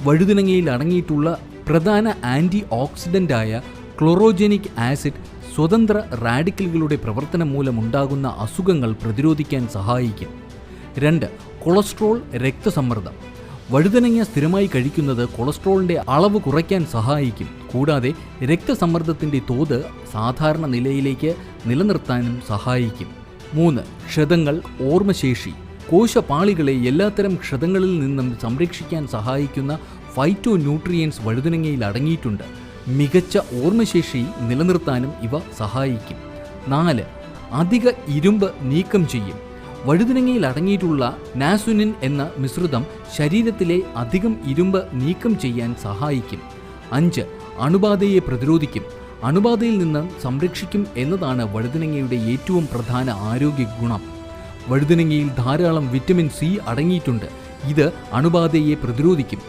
വഴുതനങ്ങയിൽ അടങ്ങിയിട്ടുള്ള പ്രധാന anti ഓക്സിഡൻ്റായ chlorogenic acid സ്വതന്ത്ര റാഡിക്കലുകളുടെ പ്രവർത്തനം മൂലമുണ്ടാകുന്ന അസുഖങ്ങൾ പ്രതിരോധിക്കാൻ സഹായിക്കും. 2. കൊളസ്ട്രോൾ, രക്തസമ്മർദ്ദം. വഴുതനങ്ങ സ്ഥിരമായി കഴിക്കുന്നത് കൊളസ്ട്രോളിൻ്റെ അളവ് കുറയ്ക്കാൻ സഹായിക്കും. കൂടാതെ രക്തസമ്മർദ്ദത്തിൻ്റെ തോത് സാധാരണ നിലയിലേക്ക് നിലനിർത്താനും സഹായിക്കും. 3. ക്ഷതങ്ങൾ, ഓർമ്മശേഷി. കോശപാളികളെ എല്ലാത്തരം ക്ഷതങ്ങളിൽ നിന്നും സംരക്ഷിക്കാൻ സഹായിക്കുന്ന ഫൈറ്റോ ന്യൂട്രിയൻസ് വഴുതനങ്ങയിൽ അടങ്ങിയിട്ടുണ്ട്. മികച്ച ഓർമ്മശേഷി നിലനിർത്താനും ഇവ സഹായിക്കും. 4. അധിക ഇരുമ്പ് നീക്കം ചെയ്യും. വഴുതനങ്ങയിൽ അടങ്ങിയിട്ടുള്ള നാസുനിൻ എന്ന മിശ്രിതം ശരീരത്തിലെ അധികം ഇരുമ്പ് നീക്കം ചെയ്യാൻ സഹായിക്കും. 5. അണുബാധയെ പ്രതിരോധിക്കും. അണുബാധയിൽ നിന്ന് സംരക്ഷിക്കും എന്നതാണ് വഴുതനങ്ങയുടെ ഏറ്റവും പ്രധാന ആരോഗ്യ ഗുണം. വഴുതനങ്ങയിൽ ധാരാളം വിറ്റമിൻ സി അടങ്ങിയിട്ടുണ്ട്. ഇത് അണുബാധയെ പ്രതിരോധിക്കും.